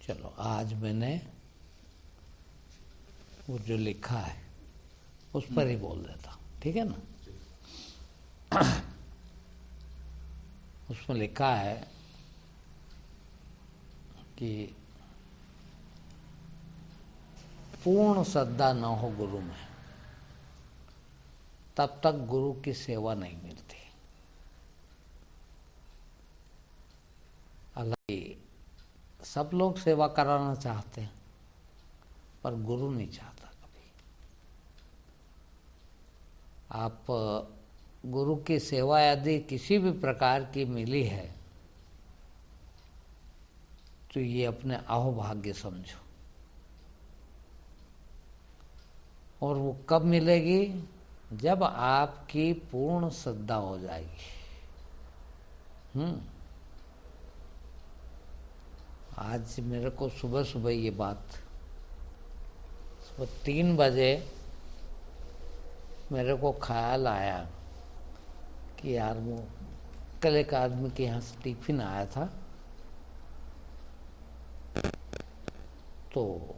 चलो आज मैंने वो जो लिखा है उस पर ही बोल देता हूँ, ठीक है ना। उसमें लिखा है कि पूर्ण श्रद्धा न हो गुरु में तब तक गुरु की सेवा नहीं मिलती। हालांकि सब लोग सेवा कराना चाहते हैं पर गुरु नहीं चाहता। कभी आप गुरु की सेवा यदि किसी भी प्रकार की मिली है तो ये अपने अहोभाग्य समझो। और वो कब मिलेगी? जब आपकी पूर्ण श्रद्धा हो जाएगी। आज मेरे को सुबह सुबह ये बात, सुबह 3 बजे मेरे को ख्याल आया कि यार वो कल एक आदमी के यहाँ से टिफिन आया था, तो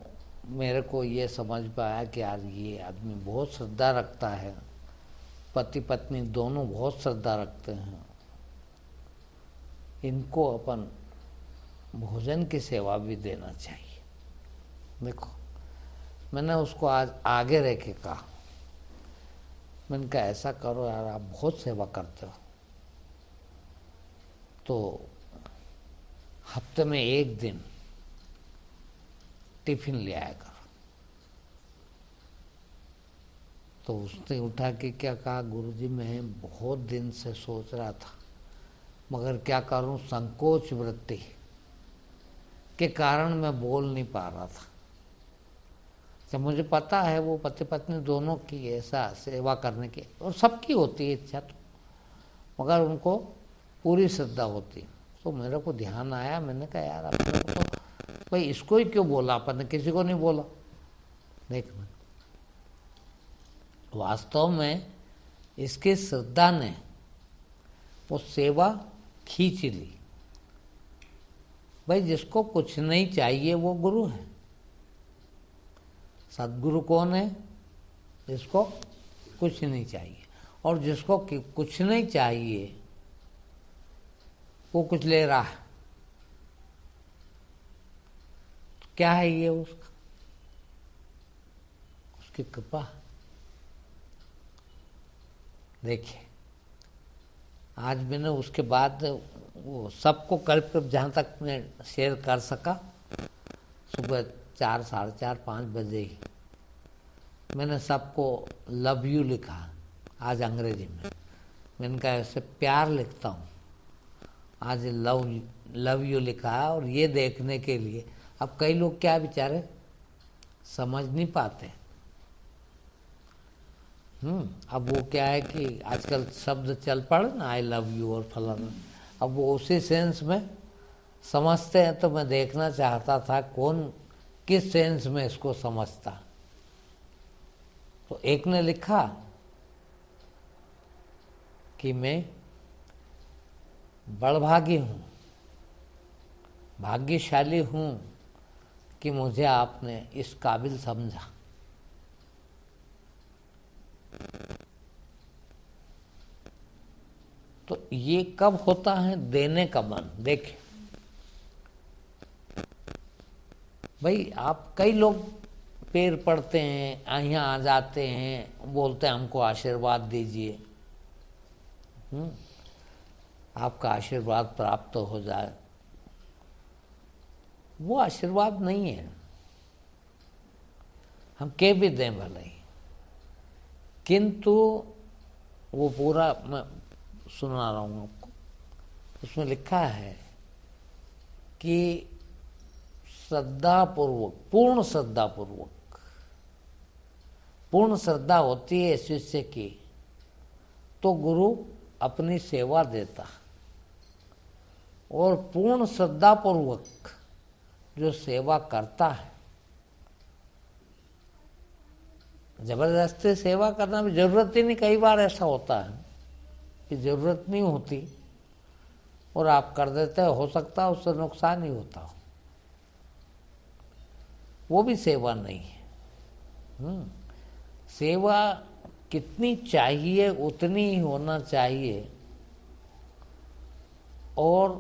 मेरे को ये समझ में आया कि यार ये आदमी बहुत श्रद्धा रखता है, पति पत्नी दोनों बहुत श्रद्धा रखते हैं, इनको अपन भोजन की सेवा भी देना चाहिए। देखो मैंने उसको आज आगे रह के कहा, मैंने कहा ऐसा करो यार, आप बहुत सेवा करते हो तो हफ्ते में 1 दिन टिफिन ले आया करो। तो उसने उठा के क्या कहा, गुरुजी मैं बहुत दिन से सोच रहा था मगर क्या करूं, संकोच वृत्ति के कारण मैं बोल नहीं पा रहा था। जब मुझे पता है वो पति पत्नी दोनों की ऐसा सेवा करने की, और सबकी होती है इच्छा, तो मगर उनको पूरी श्रद्धा होती। तो मेरे को ध्यान आया, मैंने कहा यार अपने को तो भाई इसको ही क्यों बोला, अपन ने किसी को नहीं बोला। देख वास्तव में इसकी श्रद्धा ने वो सेवा खींच ली। भाई जिसको कुछ नहीं चाहिए वो गुरु है। सद्गुरु कौन है? जिसको कुछ नहीं चाहिए। और जिसको कुछ नहीं चाहिए वो कुछ ले रहा है, तो क्या है ये? उसका उसकी कृपा। देखिए आज मैंने उसके बाद वो सबको करीब जहाँ तक मैं शेयर कर सका, सुबह 4, साढ़े 4, 5 बजे ही मैंने सबको लव यू लिखा। आज अंग्रेजी में मैंने कहा ऐसे प्यार लिखता हूँ, आज लव यू लिखा है। और ये देखने के लिए अब कई लोग क्या बेचारे समझ नहीं पाते। अब वो क्या है कि आजकल शब्द चल पड़े ना, आई लव यू और फलाना, अब वो उसी सेंस में समझते हैं। तो मैं देखना चाहता था कौन किस सेंस में इसको समझता। तो एक ने लिखा कि मैं बड़भागी हूँ, भाग्यशाली हूँ कि मुझे आपने इस काबिल समझा। तो ये कब होता है? देने का मन। देखे भाई आप कई लोग पैर पड़ते हैं, यहाँ आ जाते हैं, बोलते हैं हमको आशीर्वाद दीजिए, आपका आशीर्वाद प्राप्त हो जाए। वो आशीर्वाद नहीं है, हम के भी दें भले ही, किंतु वो पूरा मैं सुना रहा हूँ आपको। उसमें लिखा है कि श्रद्धापूर्वक, पूर्ण श्रद्धापूर्वक, पूर्ण श्रद्धा होती है शिष्य की तो गुरु अपनी सेवा देता, और पूर्ण श्रद्धापूर्वक जो सेवा करता है, जबरदस्ती सेवा करना भी जरूरत ही नहीं। कई बार ऐसा होता है कि जरूरत नहीं होती और आप कर देते हो सकता है उससे नुकसान ही होता हो। वो भी सेवा नहीं है। सेवा कितनी चाहिए उतनी ही होना चाहिए और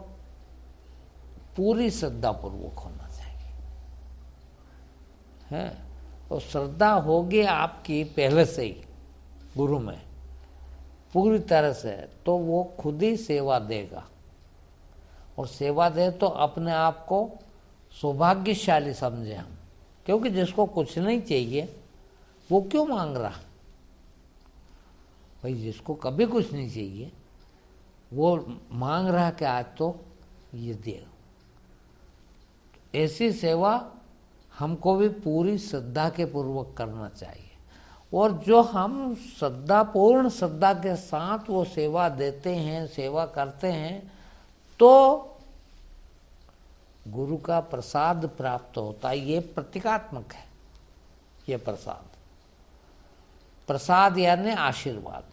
पूरी श्रद्धापूर्वक होना चाहिए, है। तो श्रद्धा होगी आपकी पहले से ही गुरु में पूरी तरह से, तो वो खुद ही सेवा देगा। और सेवा दे तो अपने आप को सौभाग्यशाली समझे हम, क्योंकि जिसको कुछ नहीं चाहिए वो क्यों मांग रहा। भाई जिसको कभी कुछ नहीं चाहिए वो मांग रहा कि आज तो ये दे। ऐसी सेवा हमको भी पूरी श्रद्धा के पूर्वक करना चाहिए। और जो हम पूर्ण श्रद्धा के साथ वो सेवा देते हैं, सेवा करते हैं, तो गुरु का प्रसाद प्राप्त होता है। ये प्रतीकात्मक है, ये प्रसाद यानी आशीर्वाद।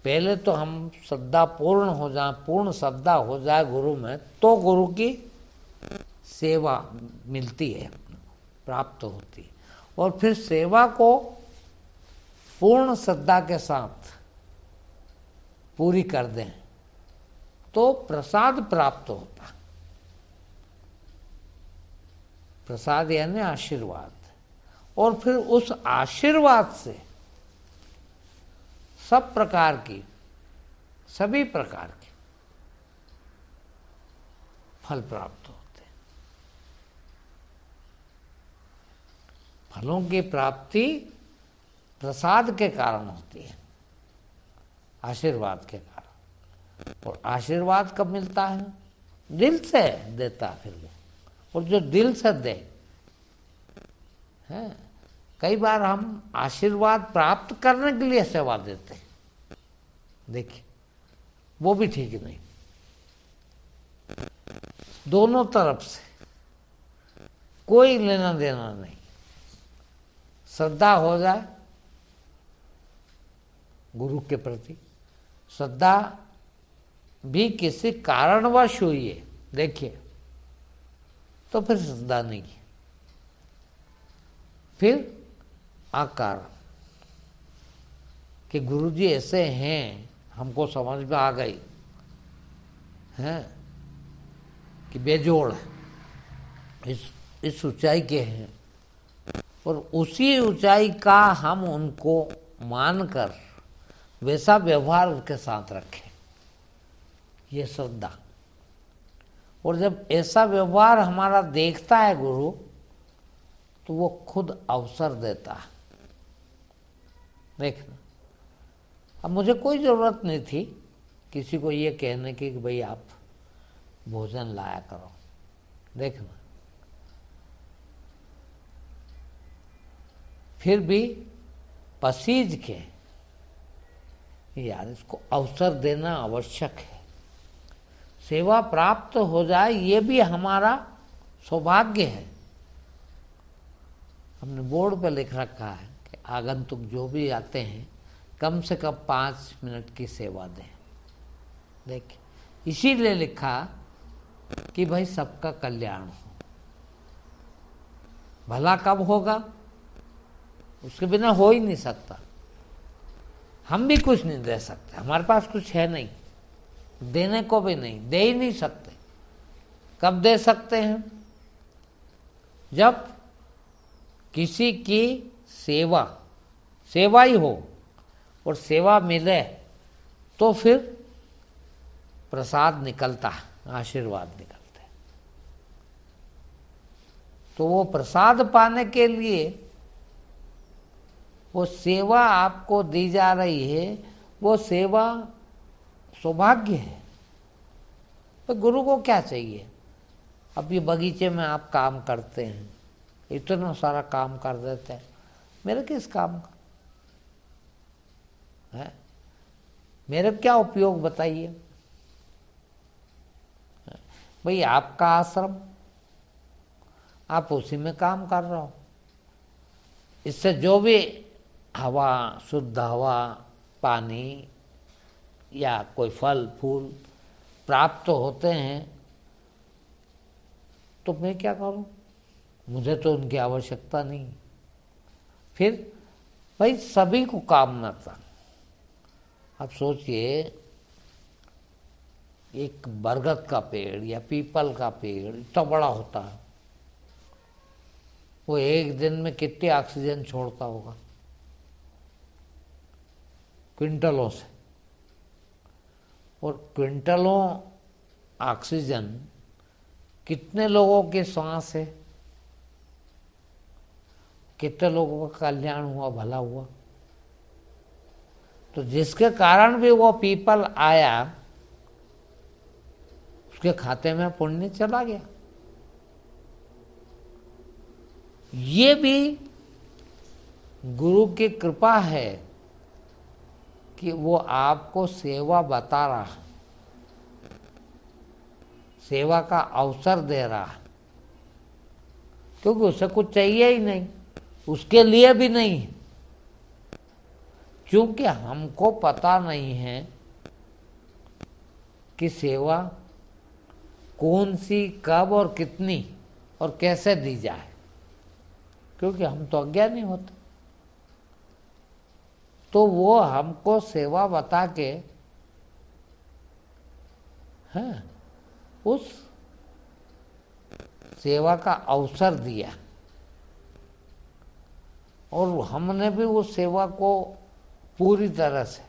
पहले तो हम श्रद्धा पूर्ण श्रद्धा हो जाए गुरु में, तो गुरु की सेवा मिलती है, प्राप्त होती है। और फिर सेवा को पूर्ण श्रद्धा के साथ पूरी कर दें तो प्रसाद प्राप्त होता। प्रसाद यानी आशीर्वाद। और फिर उस आशीर्वाद से सभी प्रकार के फल प्राप्त होते हैं। फलों की प्राप्ति प्रसाद के कारण होती है, आशीर्वाद के कारण। और आशीर्वाद कब मिलता है? दिल से देता फिर वो। और जो दिल से दे है, कई बार हम आशीर्वाद प्राप्त करने के लिए सेवा देते हैं, देखिए वो भी ठीक नहीं। दोनों तरफ से कोई लेना देना नहीं। श्रद्धा हो जाए गुरु के प्रति, श्रद्धा भी किसी कारणवश हुई है, देखिए, तो फिर श्रद्धा नहीं है। फिर आकार कि गुरुजी ऐसे हैं, हमको समझ में आ गई है कि बेजोड़ है, इस ऊंचाई के हैं, और उसी ऊंचाई का हम उनको मानकर वैसा व्यवहार उनके साथ रखें, ये श्रद्धा। और जब ऐसा व्यवहार हमारा देखता है गुरु, तो वो खुद अवसर देता है। देखना, अब मुझे कोई ज़रूरत नहीं थी किसी को ये कहने की कि भाई आप भोजन लाया करो। देखना, फिर भी पसीज के यार इसको अवसर देना आवश्यक है। सेवा प्राप्त हो जाए ये भी हमारा सौभाग्य है। हमने बोर्ड पर लिख रखा है कि आगंतुक जो भी आते हैं कम से कम 5 मिनट की सेवा दें। देखिए, इसीलिए लिखा कि भाई सबका कल्याण हो। भला कब होगा? उसके बिना हो ही नहीं सकता। हम भी कुछ नहीं दे सकते, हमारे पास कुछ है नहीं, देने को भी नहीं, दे ही नहीं सकते। कब दे सकते हैं? जब किसी की सेवा ही हो और सेवा मिले तो फिर प्रसाद निकलता है, आशीर्वाद निकलते हैं। तो वो प्रसाद पाने के लिए वो सेवा आपको दी जा रही है, वो सेवा सौभाग्य है। तो गुरु को क्या चाहिए? अब ये बगीचे में आप काम करते हैं, इतना सारा काम कर देते हैं, मेरे किस काम का है? मेरे क्या उपयोग बताइए? भाई आपका आश्रम, आप उसी में काम कर रहे हो, इससे जो भी हवा, शुद्ध हवा, पानी या कोई फल फूल प्राप्त होते हैं, तो मैं क्या करूं, मुझे तो उनकी आवश्यकता नहीं। फिर भाई सभी को काम न था। अब सोचिए, एक बरगद का पेड़ या पीपल का पेड़ इतना बड़ा होता है, वो एक दिन में कितनी ऑक्सीजन छोड़ता होगा, क्विंटलों से। और क्विंटलों ऑक्सीजन कितने लोगों की सांस है, कितने लोगों का कल्याण हुआ, भला हुआ। तो जिसके कारण भी वो पीपल आया, उसके खाते में पुण्य चला गया। ये भी गुरु की कृपा है कि वो आपको सेवा बता रहा है, सेवा का अवसर दे रहा है, क्योंकि उसे कुछ चाहिए ही नहीं, उसके लिए भी नहीं, क्योंकि हमको पता नहीं है कि सेवा कौन सी, कब और कितनी और कैसे दी जाए, क्योंकि हम तो अज्ञानी होते। तो वो हमको सेवा बता के है उस सेवा का अवसर दिया, और हमने भी उस सेवा को पूरी तरह से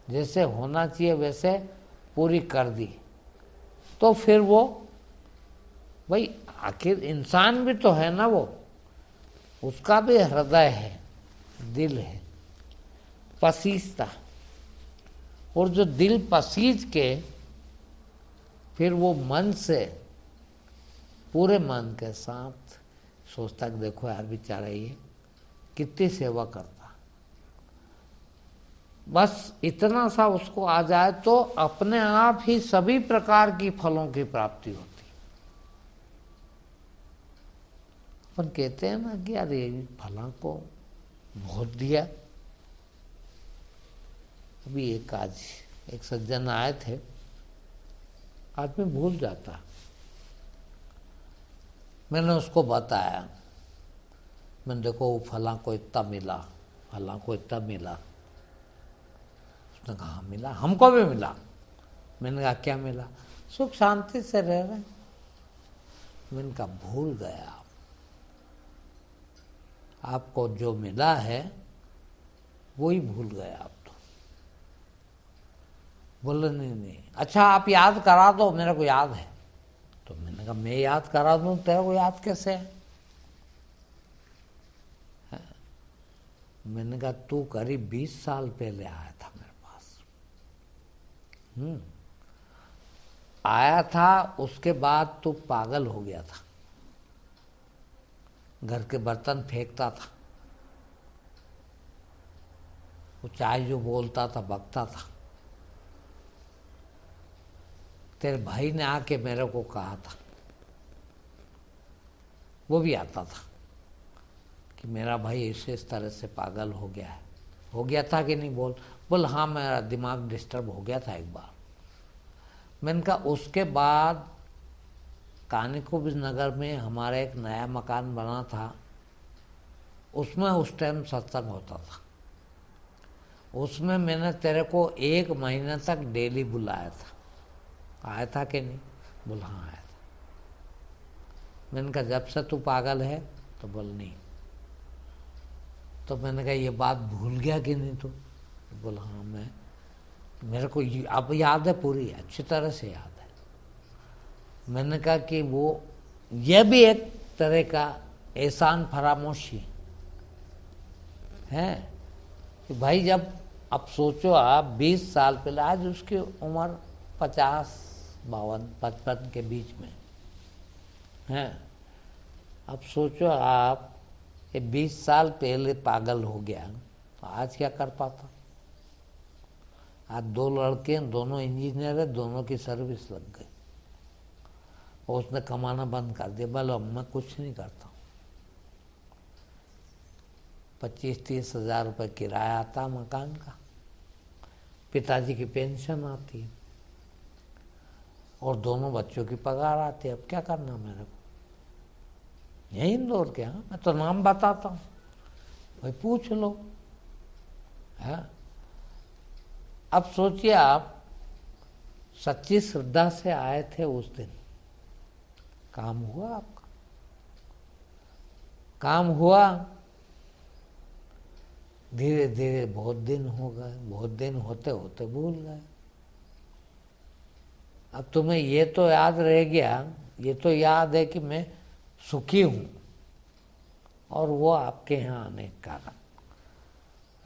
जैसे होना चाहिए वैसे पूरी कर दी। तो फिर वो भाई आखिर इंसान भी तो है ना, वो उसका भी हृदय है, दिल है, पसीजता। और जो दिल पसीज के फिर वो मन से, पूरे मन के साथ सोचता कि देखो यार बेचारा ये कितनी सेवा करता, बस इतना सा उसको आ जाए तो अपने आप ही सभी प्रकार की फलों की प्राप्ति होती। अपन कहते हैं ना कि यार ये फला को बहुत दिया। अभी आज एक सज्जन आए थे, आदमी भूल जाता, मैंने उसको बताया, मैंने देखो वो फला को इतना मिला, फला को इतना मिला। उसने कहा मिला, हमको भी मिला। मैंने कहा क्या मिला? सुख शांति से रह रहे। मैंने कहा भूल गए आप, आपको जो मिला है वो ही भूल गए आप तो। बोले नहीं, अच्छा आप याद करा दो, मेरे को याद है। तो मैंने कहा मैं याद करा दूं, तेरे को याद कैसे है? मैंने कहा तू करीब 20 साल पहले आया था मेरे पास। आया था, उसके बाद तू पागल हो गया था, घर के बर्तन फेंकता था, वो चाय जो बोलता था बकता था। तेरे भाई ने आके मेरे को कहा था, वो भी आता था कि मेरा भाई इस तरह से पागल हो गया है। हो गया था कि नहीं? बोल हाँ मेरा दिमाग डिस्टर्ब हो गया था एक बार। मैंने कहा उसके बाद कानिकोब नगर में हमारा एक नया मकान बना था, उसमें उस टाइम सत्संग होता था। उसमें मैंने तेरे को 1 महीने तक डेली बुलाया था, आया था कि नहीं? बोल हाँ आया था। मैंने कहा जब से तू पागल है? तो बोल नहीं। तो मैंने कहा ये बात भूल गया कि नहीं तू? तो बोल हाँ मेरे को अब याद है, पूरी अच्छी तरह से याद है। मैंने कहा कि वो ये भी एक तरह का एहसान फरामोशी है कि भाई जब अब सोचो आप 20 साल पहले, आज उसकी उम्र 50, 52, 55 के बीच में है। अब सोचो आप ये 20 साल पहले पागल हो गया तो आज क्या कर पाता? आज 2 लड़के, दोनों इंजीनियर है, दोनों की सर्विस लग गई और उसने कमाना बंद कर दिया। बोलो मैं कुछ नहीं करता हूँ, 25-30 हज़ार रुपये किराया आता मकान का, पिताजी की पेंशन आती और दोनों बच्चों की पगार आती। अब क्या करना मेरे को? यही इंदौर के। हाँ, मैं तो नाम बताता हूँ, भाई पूछ लो। है, अब सोचिए आप सच्ची श्रद्धा से आए थे उस दिन, काम हुआ आपका? काम हुआ। धीरे धीरे बहुत दिन हो गए, बहुत दिन होते होते भूल गए। अब तुम्हें ये तो याद रह गया, ये तो याद है कि मैं सुखी हूं, और वो आपके यहाँ आने का कारण।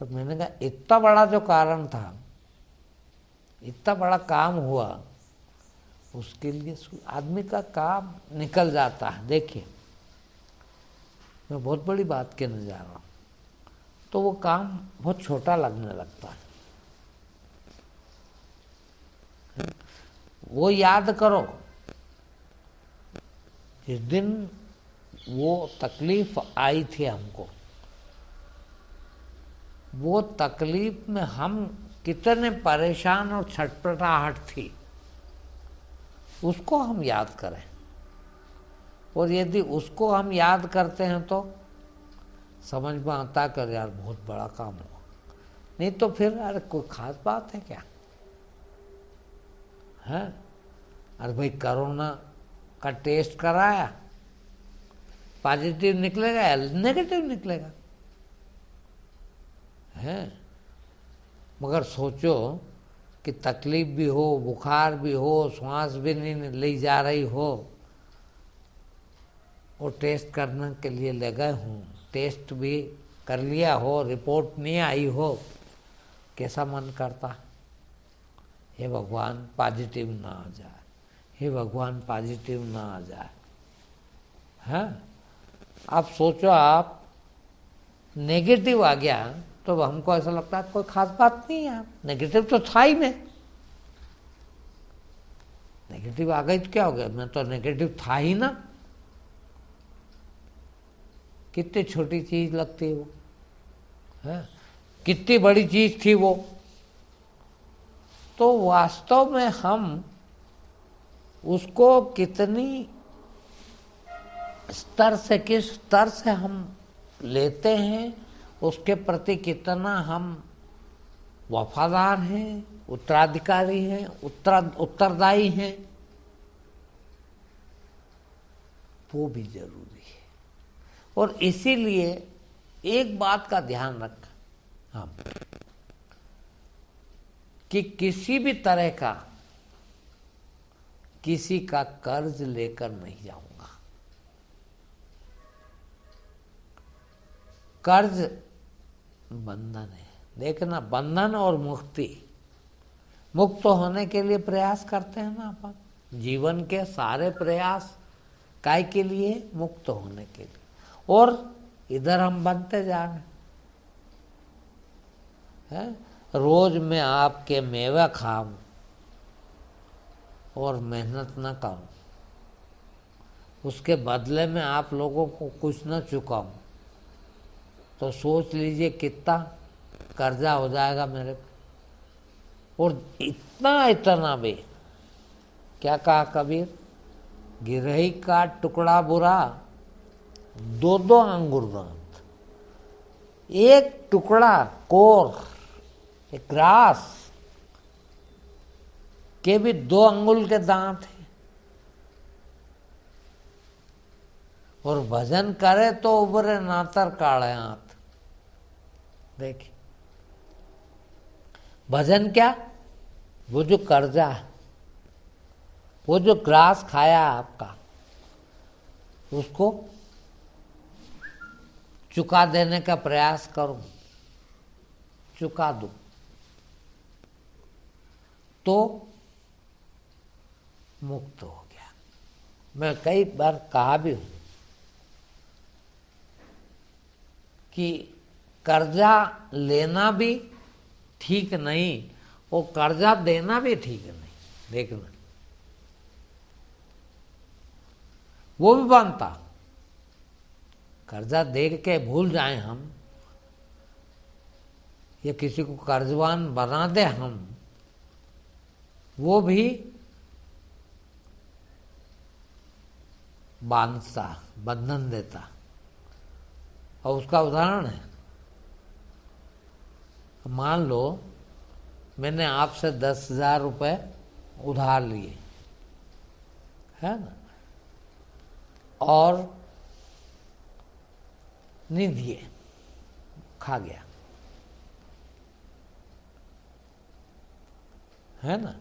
और मैंने कहा इतना बड़ा जो कारण था, इतना बड़ा काम हुआ, उसके लिए आदमी का काम निकल जाता है। देखिए, मैं बहुत बड़ी बात कहने जा रहा हूँ, तो वो काम बहुत छोटा लगने लगता है। वो याद करो जिस दिन वो तकलीफ आई थी हमको, वो तकलीफ में हम कितने परेशान और छटपटाहट थी, उसको हम याद करें। और यदि उसको हम याद करते हैं तो समझ में आता कर यार बहुत बड़ा काम हुआ। नहीं तो फिर अरे कोई खास बात है क्या? है, अरे भाई कोरोना का टेस्ट कराया, पॉजिटिव निकलेगा या नेगेटिव निकलेगा? है, मगर सोचो कि तकलीफ भी हो, बुखार भी हो, श्वास भी नहीं ली जा रही हो, वो टेस्ट करने के लिए ले गए हूँ, टेस्ट भी कर लिया हो, रिपोर्ट नहीं आई हो, कैसा मन करता? हे भगवान पॉजिटिव ना आ जाए, हे भगवान पॉजिटिव ना आ जाए। हाँ, अब सोचो आप नेगेटिव आ गया तो हमको ऐसा लगता है कोई खास बात नहीं है, नेगेटिव तो था ही नहीं। नेगेटिव आ गई तो क्या हो गया, मैं तो नेगेटिव था ही ना। कितनी छोटी चीज लगती है वो, है, कितनी बड़ी चीज थी वो। तो वास्तव में हम उसको कितनी स्तर से, किस स्तर से हम लेते हैं, उसके प्रति कितना हम वफादार हैं, उत्तराधिकारी हैं, उत्तरदायी हैं, वो भी जरूरी है। और इसीलिए एक बात का ध्यान रखें हम, कि किसी भी तरह का किसी का कर्ज लेकर नहीं जाऊंगा। कर्ज बंधन है, देखना, बंधन और मुक्ति, मुक्त होने के लिए प्रयास करते हैं ना अपन। जीवन के सारे प्रयास काय के लिए? मुक्त होने के लिए। और इधर हम बनते जा रहे हैं। रोज मैं आपके मेवा खाऊं और मेहनत न करूं, उसके बदले में आप लोगों को कुछ न चुकाऊं, तो सोच लीजिए कितना कर्जा हो जाएगा मेरे पे। और इतना भी, क्या कहा कबीर, गिरही का टुकड़ा बुरा, दो दो अंगुर दांत। एक टुकड़ा कोर, एक ग्रास के भी 2 अंगुल के दांत है। और भजन करे तो उभरे नातर काले हाथ। देखिए, भजन क्या? वो जो कर्जा है, वो जो ग्रास खाया आपका, उसको चुका देने का प्रयास करूं, चुका दूं, तो मुक्त हो गया। मैं कई बार कहा भी हूं कि कर्जा लेना भी ठीक नहीं, वो कर्जा देना भी ठीक नहीं। देखना, वो भी बनता। कर्जा दे के भूल जाए हम, या किसी को कर्जवान बना दे हम, वो भी बांधता, बंधन देता। और उसका उदाहरण है, मान लो मैंने आपसे 10,000 रुपये उधार लिए, है ना, और नहीं दिए, खा गया, है ना।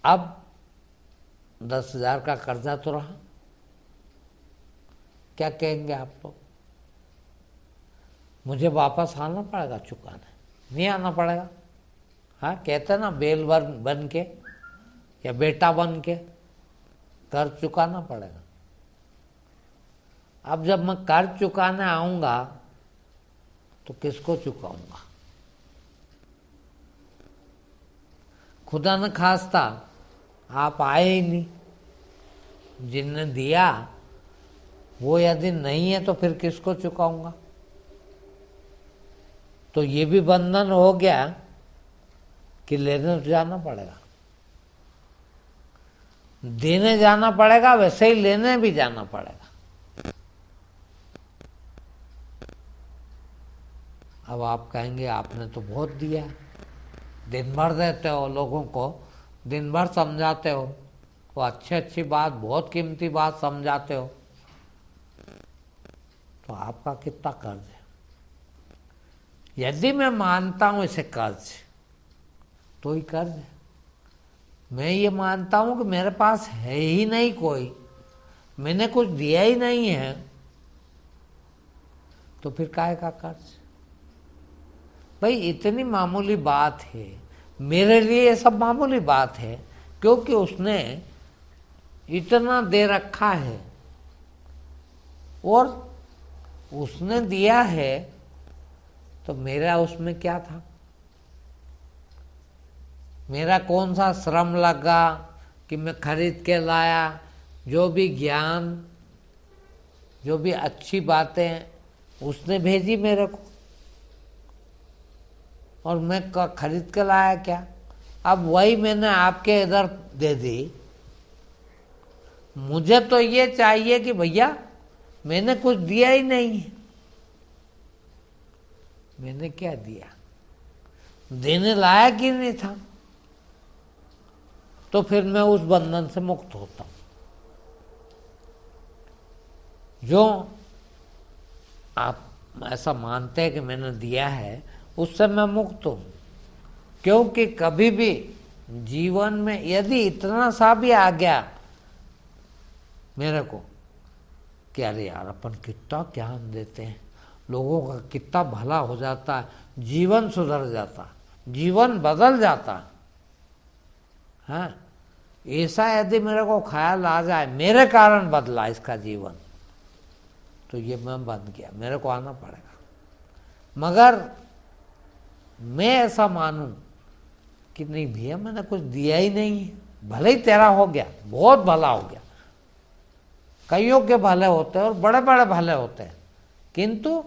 अब 10,000 का कर्जा तो रहा, क्या कहेंगे आप लोग? मुझे वापस आना पड़ेगा चुकाने, नहीं आना पड़ेगा? हाँ, कहते ना बेल बन के या बेटा बन के कर्ज चुकाना पड़ेगा। अब जब मैं कर्ज चुकाने आऊंगा तो किसको चुकाऊंगा? खुदा न खास्ता आप आए ही नहीं, जिनने दिया वो यदि नहीं है तो फिर किसको चुकाऊंगा? तो ये भी बंधन हो गया कि लेने तो जाना पड़ेगा, देने जाना पड़ेगा, वैसे ही लेने भी जाना पड़ेगा। अब आप कहेंगे आपने तो बहुत दिया, दिन भर देते हो लोगों को, दिन भर समझाते हो, वो अच्छी बात, बहुत कीमती बात समझाते हो, तो आपका कितना कर्ज है? यदि मैं मानता हूं इसे कर्ज, तो ही कर्ज है। मैं ये मानता हूं कि मेरे पास है ही नहीं कोई, मैंने कुछ दिया ही नहीं है, तो फिर काहे का कर्ज? भाई इतनी मामूली बात है, मेरे लिए ये सब मामूली बात है, क्योंकि उसने इतना दे रखा है और उसने दिया है, तो मेरा उसमें क्या था? मेरा कौन सा श्रम लगा कि मैं खरीद के लाया? जो भी ज्ञान, जो भी अच्छी बातें उसने भेजी मेरे को, और मैं खरीद के लाया क्या? अब वही मैंने आपके इधर दे दी। मुझे तो ये चाहिए कि भैया मैंने कुछ दिया ही नहीं है, मैंने क्या दिया? देने लायक ही नहीं था, तो फिर मैं उस बंधन से मुक्त होता हूं। जो आप ऐसा मानते हैं कि मैंने दिया है, उससे मैं मुक्त हूं, क्योंकि कभी भी जीवन में यदि इतना सा भी आ गया मेरे को कि अरे यार अपन कितना ज्ञान देते हैं, लोगों का कितना भला हो जाता है, जीवन सुधर जाता, जीवन बदल जाता, हाँ, ऐसा यदि मेरे को ख्याल आ जाए मेरे कारण बदला इसका जीवन, तो ये मैं बंद गया, मेरे को आना पड़ेगा। मगर मैं ऐसा मानूं कि नहीं भैया मैंने कुछ दिया ही नहीं है, भले ही तेरा हो गया, बहुत भला हो गया, कईयों के भले होते हैं और बड़े बड़े भले होते हैं, किंतु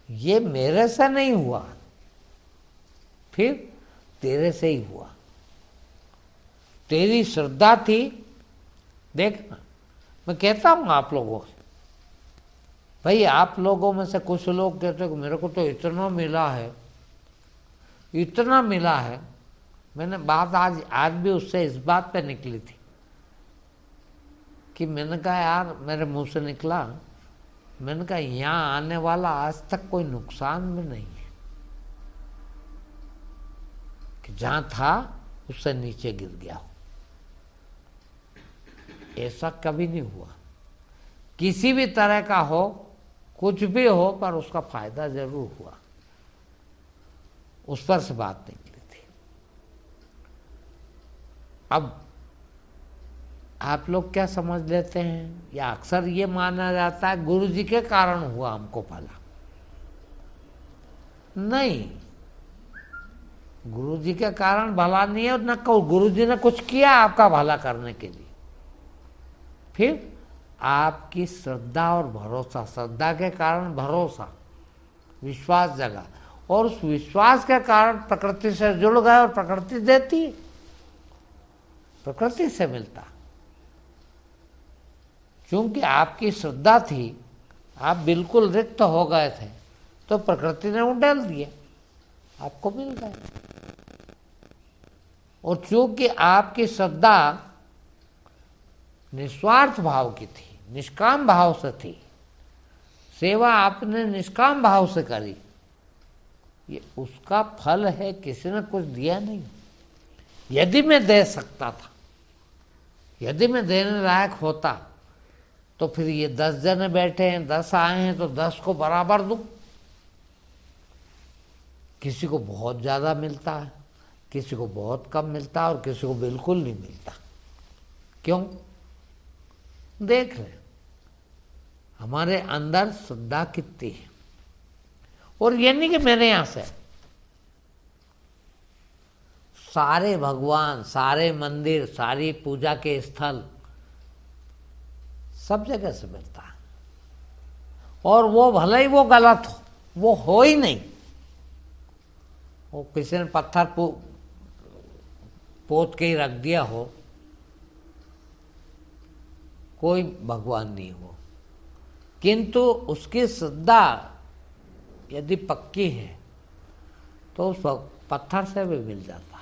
ये मेरे से नहीं हुआ, फिर तेरे से ही हुआ। तेरी श्रद्धा थी, देखना मैं कहता हूं आप लोगों से, भाई आप लोगों में से कुछ लोग कहते हैं कि मेरे को तो इतना मिला है, इतना मिला है। मैंने बात आज भी उससे इस बात पे निकली थी कि मैंने कहा यार, मेरे मुंह से निकला, मैंने कहा यहाँ आने वाला आज तक कोई नुकसान में नहीं है, कि जहां था उससे नीचे गिर गया हो, ऐसा कभी नहीं हुआ। किसी भी तरह का हो, कुछ भी हो, पर उसका फायदा जरूर हुआ, उस पर से बात निकली थी। अब आप लोग क्या समझ लेते हैं, या अक्सर ये माना जाता है गुरु जी के कारण हुआ हमको भला। नहीं, गुरु जी के कारण भला नहीं है, न गुरु जी ने कुछ किया आपका भला करने के लिए, फिर आपकी श्रद्धा और भरोसा, श्रद्धा के कारण भरोसा, विश्वास जगा, और उस विश्वास के कारण प्रकृति से जुड़ गए, और प्रकृति देती है, प्रकृति से मिलता। चूंकि आपकी श्रद्धा थी, आप बिल्कुल रिक्त हो गए थे, तो प्रकृति ने उड़ेल दिया, आपको मिल गए। और चूंकि आपकी श्रद्धा निस्वार्थ भाव की थी, निष्काम भाव से थी, सेवा आपने निष्काम भाव से करी, ये उसका फल है, किसी ने कुछ दिया नहीं। यदि मैं दे सकता था, यदि मैं देने लायक होता, तो फिर ये 10 जने बैठे हैं, 10 आए हैं, तो 10 को बराबर दूं। किसी को बहुत ज़्यादा मिलता है, किसी को बहुत कम मिलता है, और किसी को बिल्कुल नहीं मिलता। क्यों? देख ले हमारे अंदर श्रद्धा कितनी है। और ये नहीं कि मेरे यहाँ से सारे भगवान, सारे मंदिर, सारी पूजा के स्थल सब जगह से मिलता है, और वो भले ही वो गलत हो, वो हो ही नहीं। वो किसी ने पत्थर पोत के ही रख दिया हो, कोई भगवान नहीं हो, किंतु उसकी श्रद्धा यदि पक्की है तो उस पत्थर से भी मिल जाता।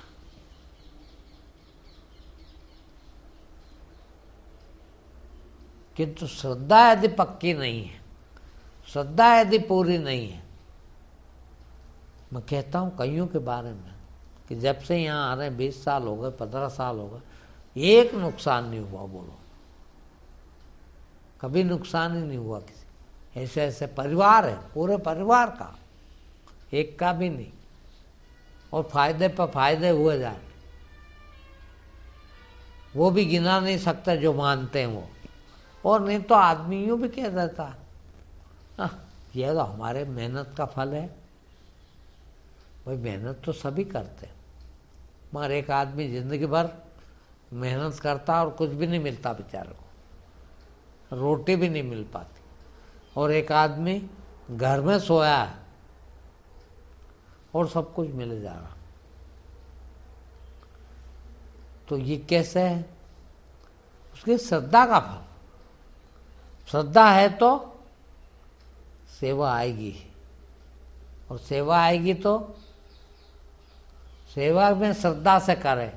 किंतु श्रद्धा यदि पक्की नहीं है, श्रद्धा यदि पूरी नहीं है, मैं कहता हूँ कईयों के बारे में कि जब से यहाँ आ रहे 20 साल हो गए, 15 साल हो गए, एक नुकसान नहीं हुआ। बोलो, कभी नुकसान ही नहीं हुआ किसी। ऐसे ऐसे परिवार है, पूरे परिवार का, एक का भी नहीं। और फायदे पर फायदे हुए जाए, वो भी गिना नहीं सकते जो मानते हैं वो। और नहीं तो आदमी यूँ भी कह देता, ये तो हमारे मेहनत का फल है। भाई मेहनत तो सभी करते, मगर एक आदमी जिंदगी भर मेहनत करता और कुछ भी नहीं मिलता बेचारे को, रोटी भी नहीं मिल पाती। और एक आदमी घर में सोया है और सब कुछ मिल जा रहा। तो ये कैसे है? उसकी श्रद्धा का फल। श्रद्धा है तो सेवा आएगी, और सेवा आएगी तो सेवा में श्रद्धा से करें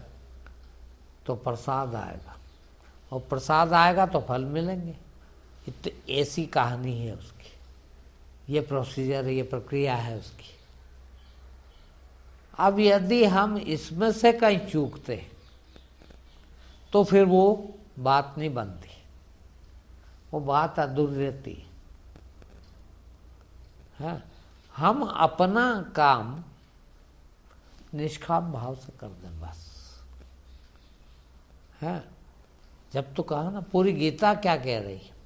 तो प्रसाद आएगा, और प्रसाद आएगा तो फल मिलेंगे। तो ऐसी कहानी है उसकी, ये प्रोसीजर है, ये प्रक्रिया है उसकी। अब यदि हम इसमें से कहीं चूकते तो फिर वो बात नहीं बनती, वो बात अधूरी रहती है। हम अपना काम निष्काम भाव से कर दें बस है। जब तो कहा ना, पूरी गीता क्या कह रही है?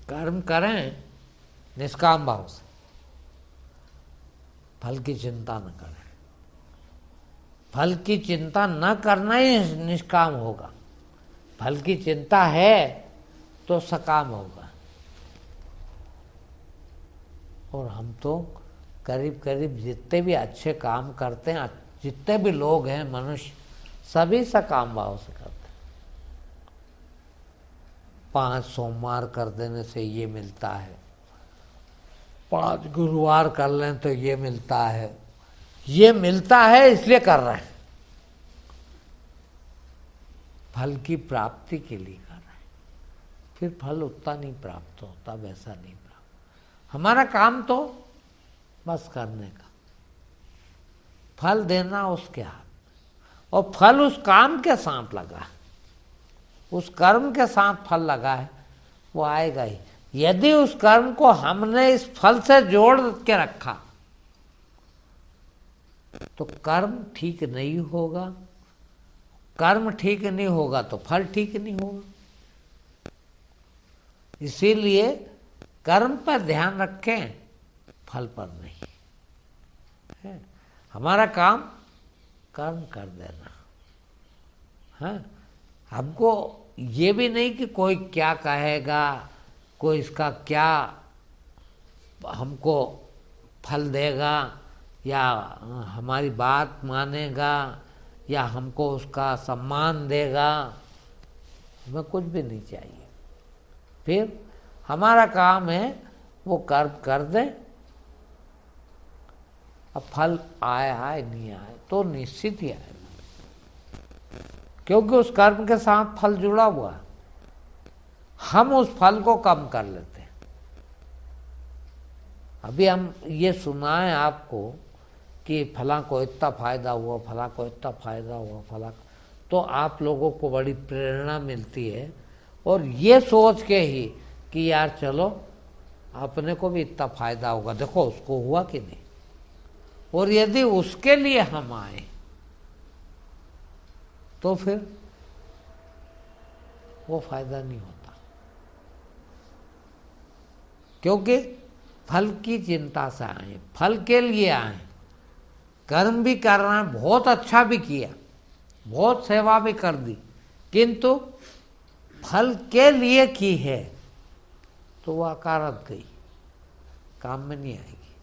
कर्म करें निष्काम भाव से, फल की चिंता न करें। फल की चिंता न करना ही निष्काम होगा। फल की चिंता है तो सकाम होगा। और हम तो करीब करीब जितने भी अच्छे काम करते हैं, जितने भी लोग हैं मनुष्य, सभी सकाम भाव से करते हैं। 5 सोमवार कर देने से ये मिलता है, 5 गुरुवार कर लें तो ये मिलता है। ये मिलता है इसलिए कर रहे हैं, फल की प्राप्ति के लिए कर रहे हैं। फिर फल उतना नहीं प्राप्त होता, वैसा नहीं प्राप्त। हमारा काम तो बस करने का, फल देना उसके हाथ में। और फल उस काम के साथ लगा है, उस कर्म के साथ फल लगा है, वो आएगा ही। यदि उस कर्म को हमने इस फल से जोड़ के रखा तो कर्म ठीक नहीं होगा। कर्म ठीक नहीं होगा तो फल ठीक नहीं होगा। इसीलिए कर्म पर ध्यान रखें, फल पर नहीं है। हमारा काम कर्म कर देना है। हमको ये भी नहीं कि कोई क्या कहेगा, कोई इसका क्या हमको फल देगा, या हमारी बात मानेगा, या हमको उसका सम्मान देगा। हमें कुछ भी नहीं चाहिए। फिर हमारा काम है वो कर्म कर दे। अब फल आए नहीं आए तो निश्चित ही आए, क्योंकि उस कर्म के साथ फल जुड़ा हुआ है। हम उस फल को कम कर लेते हैं। अभी हम ये सुनाएं आपको कि फला को इतना फायदा हुआ, फला को इतना फायदा हुआ, फला, तो आप लोगों को बड़ी प्रेरणा मिलती है, और ये सोच के ही कि यार चलो अपने को भी इतना फायदा होगा, देखो उसको हुआ कि नहीं। और यदि उसके लिए हम आए तो फिर वो फायदा नहीं होता, क्योंकि फल की चिंता से आए, फल के लिए आए, कर्म भी कर रहे हैं, बहुत अच्छा भी किया, बहुत सेवा भी कर दी, किंतु फल के लिए की है तो वह अकारत गई, काम में नहीं आएगी।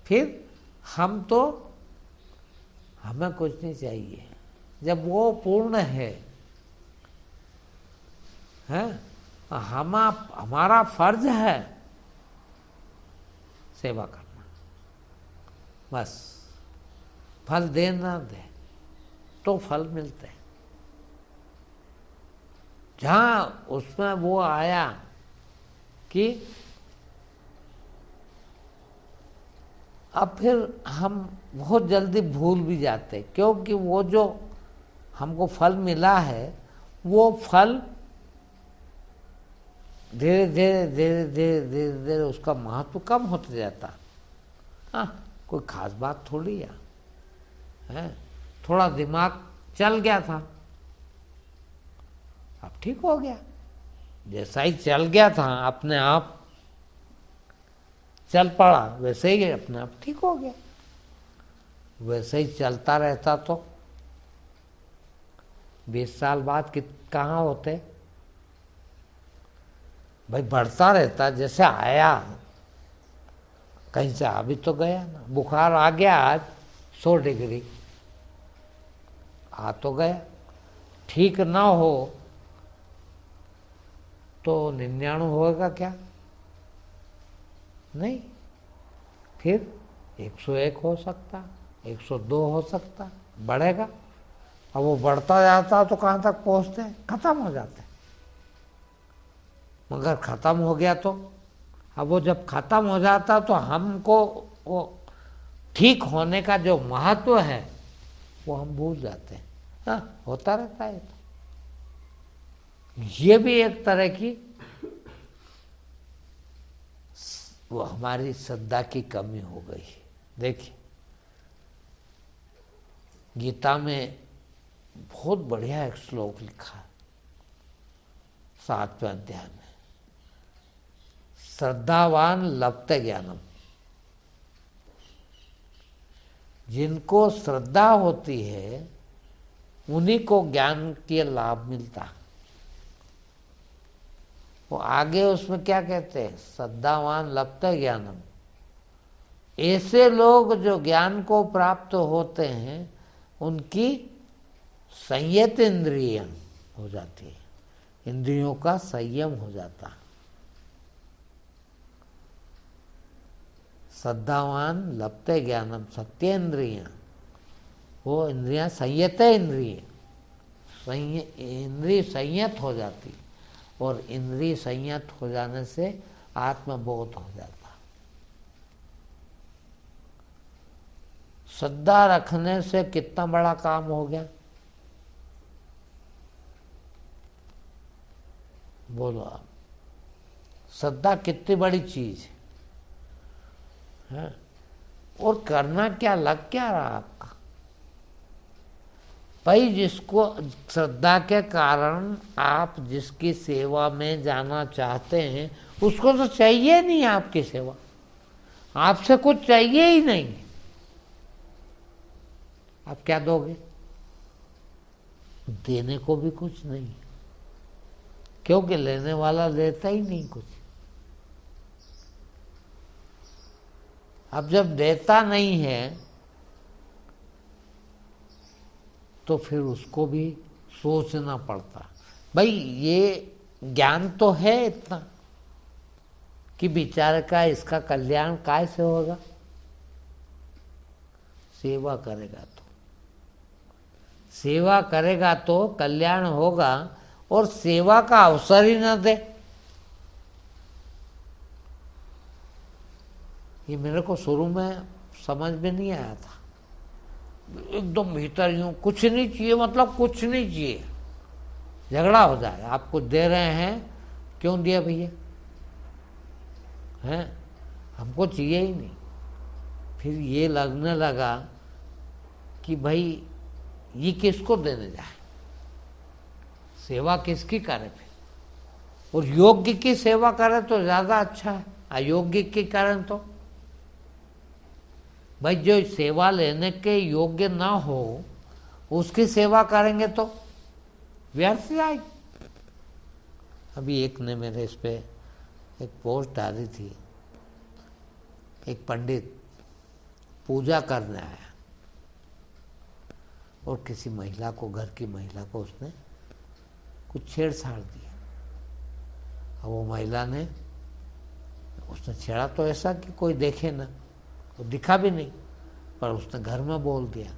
फिर हम तो, हमें कुछ नहीं चाहिए, जब वो पूर्ण है हमारा फर्ज है सेवा करना, बस फल दे ना दे तो फल मिलते हैं। जहां उसमें वो आया कि अब फिर हम बहुत जल्दी भूल भी जाते, क्योंकि वो जो हमको फल मिला है वो फल धीरे धीरे धीरे धीरे धीरे धीरे उसका महत्व कम होते जाता। हाँ, कोई खास बात थोड़ी है, थोड़ा दिमाग चल गया था, अब ठीक हो गया। जैसा ही चल गया था अपने आप चल पड़ा, वैसे ही अपने आप ठीक हो गया। वैसे ही चलता रहता तो 20 साल बाद कहाँ होते भाई, बढ़ता रहता। जैसे आया कहीं से आ भी तो गया ना, बुखार आ गया आज 100 डिग्री, आ तो गया, ठीक ना हो तो 99 होगा क्या? नहीं, फिर 101 हो सकता, 102 हो सकता, बढ़ेगा। अब वो बढ़ता जाता तो कहाँ तक पहुँचते हैं? खत्म हो जाते हैं। मगर खत्म हो गया तो अब वो जब खत्म हो जाता तो हमको वो ठीक होने का जो महत्व है वो हम भूल जाते हैं। हाँ, होता रहता है। तो ये भी एक तरह की वो हमारी श्रद्धा की कमी हो गई। देखिए गीता में बहुत बढ़िया एक श्लोक लिखा है 7वें अध्याय में, श्रद्धावान लभते ज्ञानम। जिनको श्रद्धा होती है उन्हीं को ज्ञान के लाभ मिलता। वो आगे उसमें क्या कहते हैं, श्रद्धावान लभते ज्ञानम। ऐसे लोग जो ज्ञान को प्राप्त होते हैं उनकी संयत इंद्रियां हो जाती है, इंद्रियों का संयम हो जाता। श्रद्धावान लभते ज्ञानम, सत्येंद्रियां, वो इंद्रियां संयत इंद्रिय, इंद्रिय संयत हो जाती, और इंद्रिय संयत हो जाने से आत्मबोध हो जाता। श्रद्धा रखने से कितना बड़ा काम हो गया, बोलो आप। श्रद्धा कितनी बड़ी चीज है, और करना क्या, लग क्या रहा आपका भाई? जिसको श्रद्धा के कारण आप जिसकी सेवा में जाना चाहते हैं उसको तो चाहिए नहीं आपकी सेवा, आपसे कुछ चाहिए ही नहीं, आप क्या दोगे? देने को भी कुछ नहीं, क्योंकि लेने वाला देता ही नहीं कुछ। अब जब देता नहीं है तो फिर उसको भी सोचना पड़ता, भाई ये ज्ञान तो है इतना कि बेचारे का इसका कल्याण काय से होगा, सेवा करेगा तो, सेवा करेगा तो कल्याण होगा। और सेवा का अवसर ही न दे, ये मेरे को शुरू में समझ में नहीं आया था। एकदम भीतर यूं कुछ नहीं चाहिए, मतलब कुछ नहीं चाहिए, झगड़ा हो जाए, आप कुछ दे रहे हैं, क्यों दिया भैया, हैं, हमको चाहिए ही नहीं। फिर ये लगने लगा कि भाई ये किसको देने जाए, सेवा किसकी करे फिर। और योग्य की सेवा करे तो ज़्यादा अच्छा है, अयोग्य की करें तो भाई जो सेवा लेने के योग्य ना हो उसकी सेवा करेंगे तो व्यर्थ जाएगी। अभी एक ने मेरे इस पे एक पोस्ट डाली थी, एक पंडित पूजा करने आया और किसी महिला को, घर की महिला को उसने कुछ छेड़छाड़ दिया। अब वो महिला ने, उसने छेड़ा तो ऐसा कि कोई देखे ना, तो दिखा भी नहीं, पर उसने घर में बोल दिया।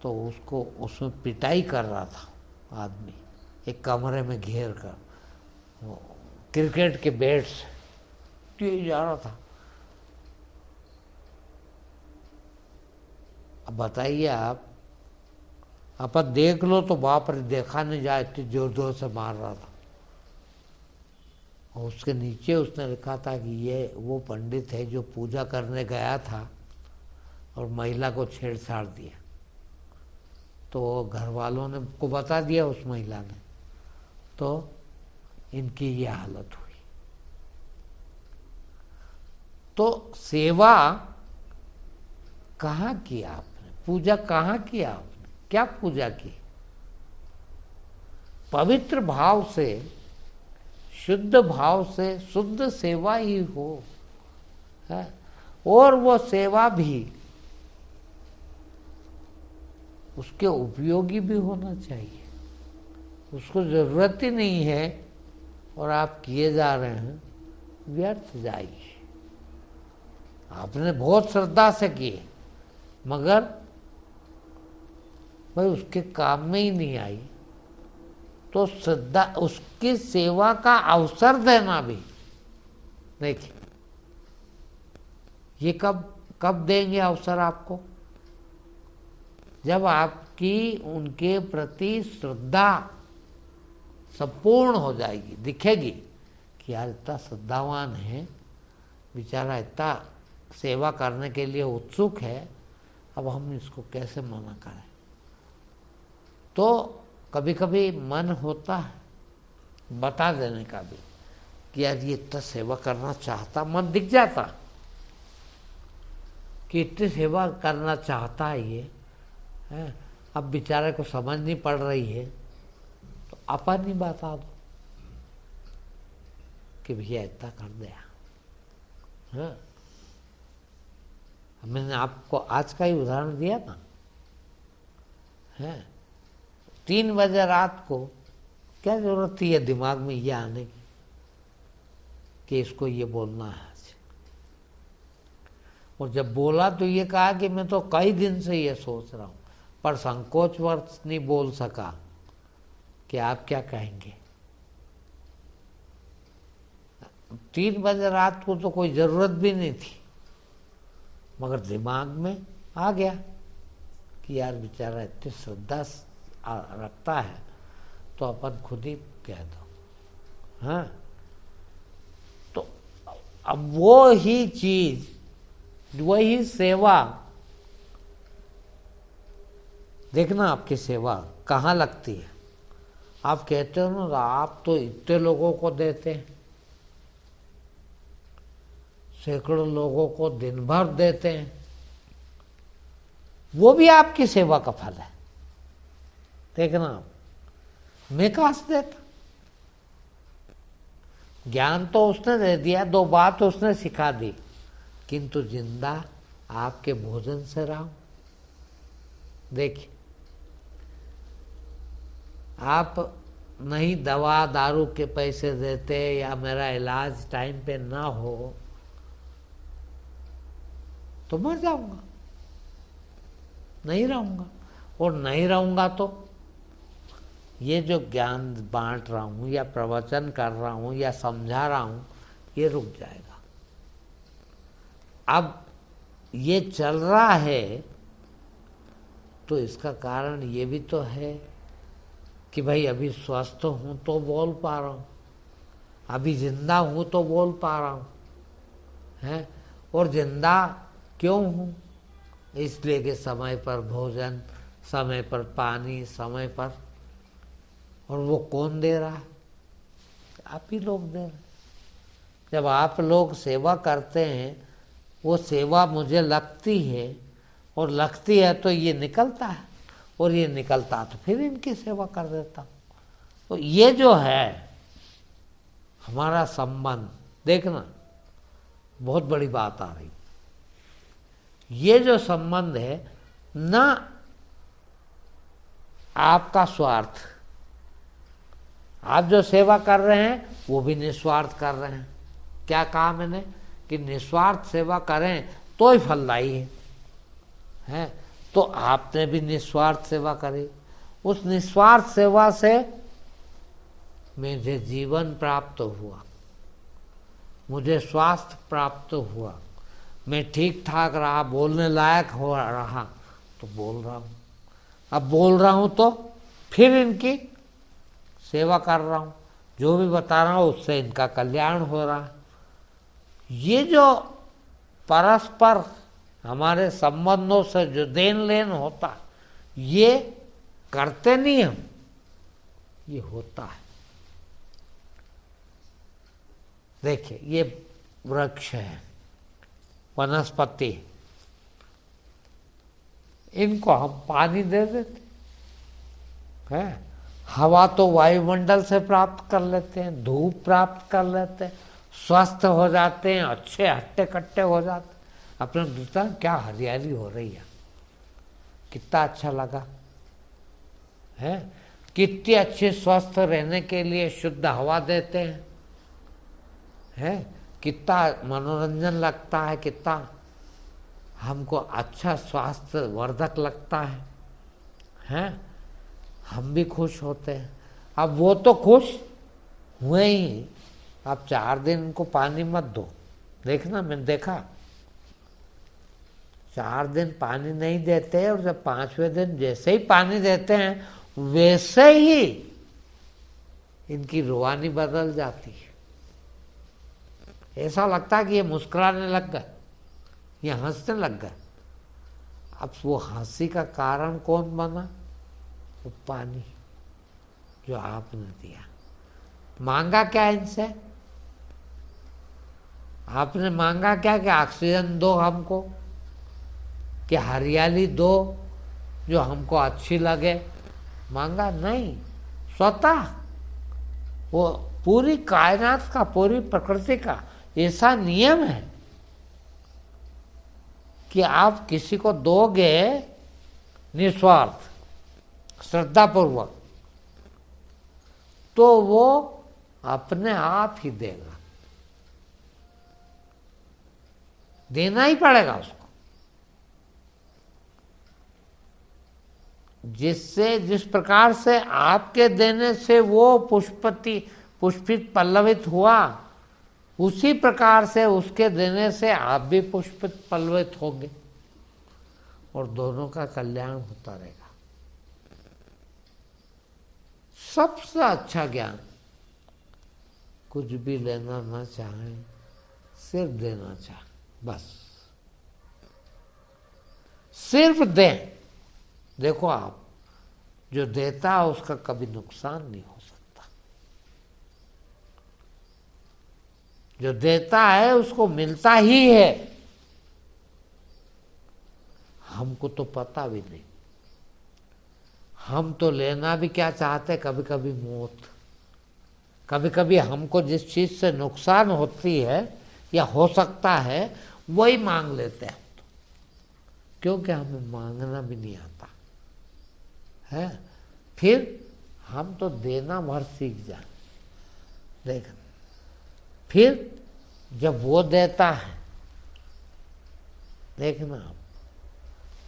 तो उसको, उसमें पिटाई कर रहा था आदमी, एक कमरे में घेर कर, क्रिकेट के बैट से टिए जा रहा था। अब बताइए आप, अपन देख लो तो बाप रे, देखा नहीं जाए, इतनी जोर जोर से मार रहा था। और उसके नीचे उसने लिखा था कि ये वो पंडित है जो पूजा करने गया था और महिला को छेड़छाड़ दिया। तो घर वालों ने को बता दिया उस महिला ने, तो इनकी ये हालत हुई। तो सेवा कहाँ की आपने, पूजा कहाँ की आपने, क्या पूजा की? पवित्र भाव से, शुद्ध भाव से शुद्ध सेवा ही हो है। और वो सेवा भी उसके उपयोगी भी होना चाहिए, उसको जरूरत ही नहीं है और आप किए जा रहे हैं, व्यर्थ जाइए। आपने बहुत श्रद्धा से किए मगर भाई उसके काम में ही नहीं आई, तो श्रद्धा, उसकी सेवा का अवसर देना भी, देखिए ये कब देंगे अवसर आपको, जब आपकी उनके प्रति श्रद्धा संपूर्ण हो जाएगी, दिखेगी कि यार इतना श्रद्धावान है बेचारा, इतना सेवा करने के लिए उत्सुक है, अब हम इसको कैसे मना करें। तो कभी कभी मन होता है बता देने का भी कि यार ये इतना सेवा करना चाहता, मन दिख जाता कि इतनी सेवा करना चाहता है ये है, अब बेचारे को समझ नहीं पड़ रही है, तो अपन ही बता दो कि भैया इतना कर दिया। हाँ, मैंने आपको आज का ही उदाहरण दिया ना, है 3 बजे रात को, क्या जरूरत थी ये दिमाग में ये आने की कि इसको ये बोलना है आज। और जब बोला तो ये कहा कि मैं तो कई दिन से ये सोच रहा हूं, पर संकोचवश नहीं बोल सका कि आप क्या कहेंगे। 3 बजे रात को तो कोई जरूरत भी नहीं थी, मगर दिमाग में आ गया कि यार बेचारा इतनी श्रद्धा रखता है, तो अपन खुद ही कह दो। हाँ, तो अब वो ही चीज, वही सेवा, देखना आपकी सेवा कहाँ लगती है। आप कहते हो ना, आप तो इतने लोगों को देते हैं, सैकड़ों लोगों को दिन भर देते हैं, वो भी आपकी सेवा का फल है। देखना आप, मैं कहाँ से देता, ज्ञान तो उसने दे दिया, 2 बात उसने सिखा दी, किंतु जिंदा आपके भोजन से रहा हूं। देखिए, आप नहीं दवा दारू के पैसे देते या मेरा इलाज टाइम पे ना हो तो मर जाऊंगा, नहीं रहूंगा। और नहीं रहूंगा तो ये जो ज्ञान बांट रहा हूं या प्रवचन कर रहा हूं या समझा रहा हूं, ये रुक जाएगा। अब ये चल रहा है तो इसका कारण ये भी तो है कि भाई अभी स्वस्थ हूं तो बोल पा रहा हूं, अभी जिंदा हूं तो बोल पा रहा हूं, है। और जिंदा क्यों हूं? इसलिए कि समय पर भोजन, समय पर पानी, समय पर। और वो कौन दे रहा है? आप ही लोग दे रहे हैं। जब आप लोग सेवा करते हैं, वो सेवा मुझे लगती है, और लगती है तो ये निकलता है, और ये निकलता तो फिर इनकी सेवा कर देता हूँ। तो ये जो है हमारा संबंध, देखना बहुत बड़ी बात आ रही। ये जो संबंध है ना, आपका स्वार्थ, आप जो सेवा कर रहे हैं वो भी निस्वार्थ कर रहे हैं। क्या कहा मैंने कि निस्वार्थ सेवा करें तो ही फलदायी है। तो आपने भी निस्वार्थ सेवा करी। उस निस्वार्थ सेवा से मुझे जीवन प्राप्त हुआ, मुझे स्वास्थ्य प्राप्त हुआ, मैं ठीक ठाक रहा, बोलने लायक हो रहा तो बोल रहा हूँ। अब बोल रहा हूँ तो फिर इनकी सेवा कर रहा हूँ, जो भी बता रहा हूँ उससे इनका कल्याण हो रहा है। ये जो परस्पर हमारे संबंधों से जो देन लेन होता, ये करते नहीं हम, ये होता है। देखिए ये वृक्ष है, वनस्पति, इनको हम पानी दे देते हैं, हवा तो वायुमंडल से प्राप्त कर लेते हैं, धूप प्राप्त कर लेते हैं, स्वस्थ हो जाते हैं, अच्छे हट्टे कट्टे हो जाते हैं। अपने दूसरा क्या हरियाली हो रही है, कितना अच्छा लगा है, कितनी अच्छी स्वस्थ रहने के लिए शुद्ध हवा देते हैं, है, कितना मनोरंजन लगता है, कितना हमको अच्छा स्वास्थ्य वर्धक लगता है, हम भी खुश होते हैं। अब वो तो खुश हुए ही, आप 4 दिन उनको पानी मत दो, देखना मैंने देखा 4 दिन पानी नहीं देते, और जब 5वें दिन जैसे ही पानी देते हैं वैसे ही इनकी रूहानी बदल जाती है। ऐसा लगता है कि ये मुस्कुराने लग गए, ये हंसने लग गए। अब वो हंसी का कारण कौन बना? वो पानी जो आपने दिया। मांगा क्या इनसे? आपने मांगा क्या कि ऑक्सीजन दो हमको, कि हरियाली दो जो हमको अच्छी लगे? मांगा नहीं। स्वतः वो पूरी कायनात का, पूरी प्रकृति का ऐसा नियम है कि आप किसी को दोगे निस्वार्थ, श्रद्धापूर्वक, तो वो अपने आप ही देगा, देना ही पड़ेगा उसको। जिससे, जिस प्रकार से आपके देने से वो पुष्पित पल्लवित हुआ, उसी प्रकार से उसके देने से आप भी पुष्पित पल्लवित होंगे, और दोनों का कल्याण होता रहेगा। सबसे अच्छा ज्ञान, कुछ भी लेना ना चाहें, सिर्फ देना चाहें, बस सिर्फ दें। देखो आप, जो देता है उसका कभी नुकसान नहीं हो सकता, जो देता है उसको मिलता ही है। हमको तो पता भी नहीं, हम तो लेना भी क्या चाहते, कभी कभी मौत, कभी कभी हमको जिस चीज से नुकसान होती है या हो सकता है वही मांग लेते हैं, क्योंकि हमें मांगना भी नहीं आता है। फिर हम तो देना भर सीख जाए। देख, फिर जब वो देता है, देखना आप,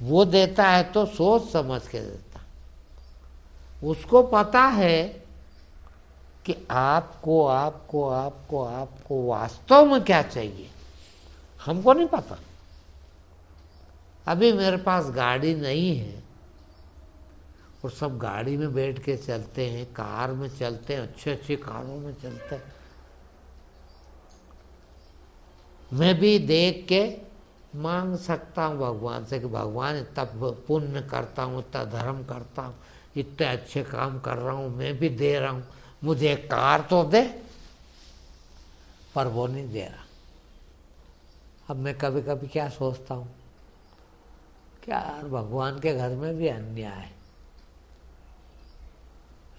वो देता है तो सोच समझ के देता। उसको पता है कि आपको आपको आपको आपको वास्तव में क्या चाहिए, हमको नहीं पता। अभी मेरे पास गाड़ी नहीं है और सब गाड़ी में बैठ के चलते हैं, कार में चलते हैं, अच्छे अच्छे कारों में चलते हैं। मैं भी देख के मांग सकता हूँ भगवान से कि भगवान इतना पुण्य करता हूँ, इतना धर्म करता हूँ, इतने अच्छे काम कर रहा हूँ, मैं भी दे रहा हूँ, मुझे एक कार तो दे। पर वो नहीं दे रहा। अब मैं कभी कभी क्या सोचता हूँ, क्या यार भगवान के घर में भी अन्याय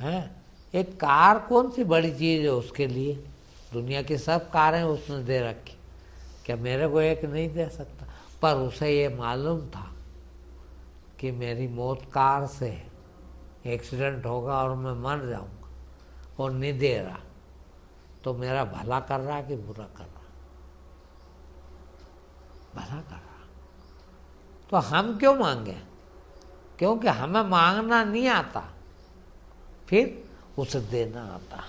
है। एक कार कौन सी बड़ी चीज़ है उसके लिए, दुनिया की सब कारें उसने दे रखी, क्या मेरे को एक नहीं दे सकता। पर उसे ये मालूम था कि मेरी मौत कार से, एक्सीडेंट होगा और मैं मर जाऊंगा, और नहीं दे रहा, तो मेरा भला कर रहा कि बुरा कर रहा? भला कर रहा। तो हम क्यों मांगे? क्योंकि हमें मांगना नहीं आता, फिर उसे देना आता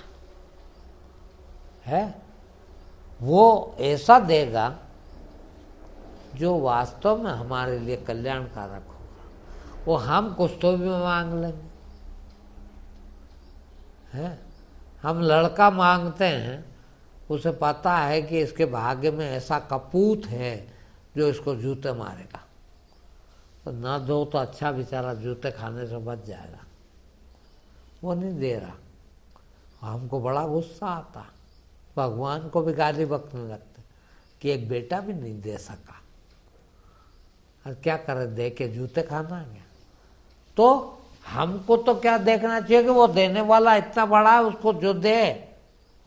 है। वो ऐसा देगा जो वास्तव में हमारे लिए कल्याणकारक होगा। वो हम कुछ तो भी मांग लेंगे, है। हम लड़का मांगते हैं, उसे पता है कि इसके भाग्य में ऐसा कपूत है जो इसको जूते मारेगा, तो ना दो तो अच्छा, बेचारा जूते खाने से बच जाएगा। वो नहीं दे रहा। हमको बड़ा गुस्सा आता, भगवान को भी गाली बकने लगते कि एक बेटा भी नहीं दे सका, और क्या करे, दे के जूते खाना है। तो हमको तो क्या देखना चाहिए कि वो देने वाला इतना बड़ा है, उसको जो दे,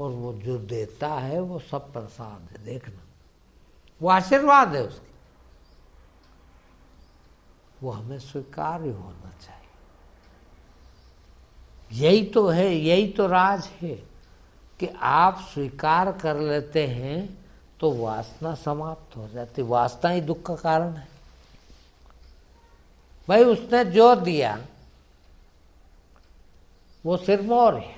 और वो जो देता है वो सब प्रसाद है। देखना, वो आशीर्वाद है उसकी, वो हमें स्वीकार्य होना चाहिए। यही तो है, यही तो राज है कि आप स्वीकार कर लेते हैं तो वासना समाप्त हो जाती। वासना ही दुख का कारण है। भाई उसने जो दिया वो सिरमौर है,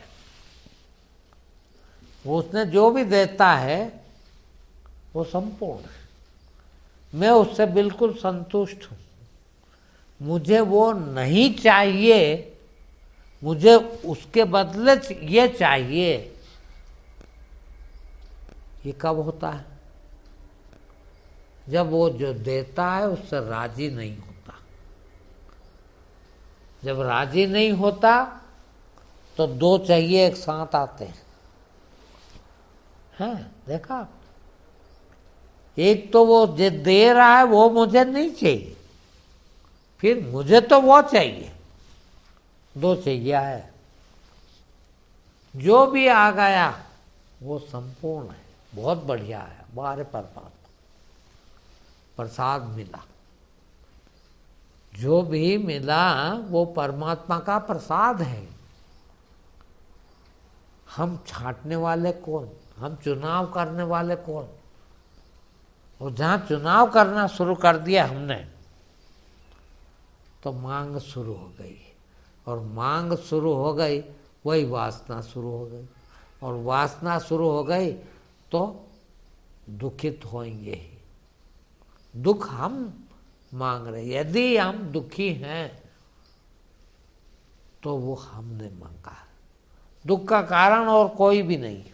वो उसने जो भी देता है वो संपूर्ण है। मैं उससे बिल्कुल संतुष्ट हूं। मुझे वो नहीं चाहिए, मुझे उसके बदले ये चाहिए। ये कब होता है? जब वो जो देता है उससे राजी नहीं होता। जब राजी नहीं होता तो दो चाहिए एक साथ आते हैं, देखा। एक तो वो जो दे रहा है वो मुझे नहीं चाहिए, फिर मुझे तो वो चाहिए, दो चाहिए है। जो भी आ गया वो संपूर्ण है, बहुत बढ़िया है। बारे परमात्मा प्रसाद मिला, जो भी मिला वो परमात्मा का प्रसाद है। हम छांटने वाले कौन, हम चुनाव करने वाले कौन? और जहां चुनाव करना शुरू कर दिया हमने, तो मांग शुरू हो गई, और मांग शुरू हो गई वही वासना शुरू हो गई, और वासना शुरू हो गई तो दुखित होंगे ही। दुख हम मांग रहे, यदि हम दुखी हैं तो वो हमने मांगा। दुख का कारण और कोई भी नहीं।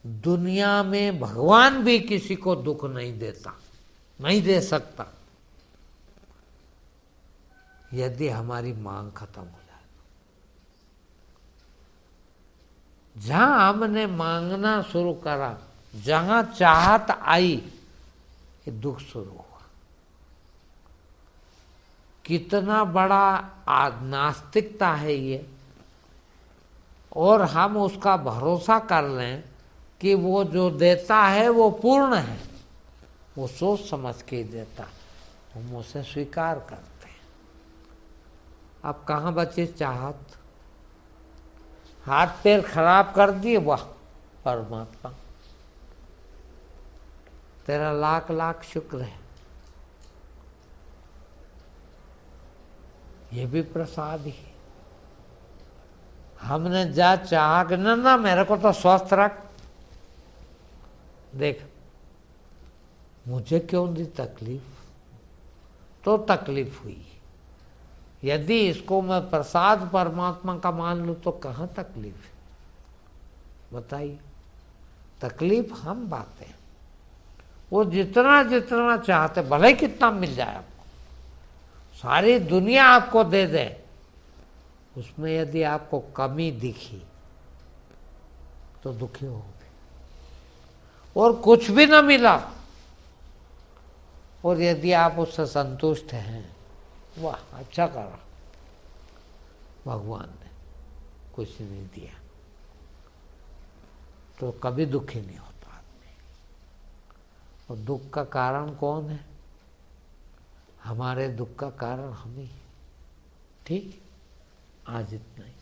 दुनिया में भगवान भी किसी को दुख नहीं देता, नहीं दे सकता, यदि हमारी मांग खत्म हो जाए। जहां हमने मांगना शुरू करा, जहां चाहत आई, ये दुख शुरू हुआ। कितना बड़ा नास्तिकता है ये। और हम उसका भरोसा कर लें कि वो जो देता है वो पूर्ण है, वो सोच समझ के देता, हम उसे स्वीकार करते हैं। अब कहाँ बची चाहत? हाथ पैर खराब कर दिए, वाह परमात्मा तेरा लाख लाख शुक्र है। ये भी प्रसाद ही है। हमने जा चाहा कि ना मेरे को तो स्वस्थ रख, देख मुझे क्यों दी तकलीफ, तो तकलीफ हुई। यदि इसको मैं प्रसाद परमात्मा का मान लूं तो कहाँ तकलीफ है, बताइए। तकलीफ हम बातें, वो जितना जितना चाहते, भले ही कितना मिल जाए आपको, सारी दुनिया आपको दे दे, उसमें यदि आपको कमी दिखी तो दुखी होगे। और कुछ भी ना मिला और यदि आप उससे संतुष्ट हैं, वाह अच्छा करा, भगवान ने कुछ नहीं दिया, तो कभी दुखी नहीं होता आदमी। और दुख का कारण कौन है? हमारे दुख का कारण हम ही। ठीक, आज इतना ही।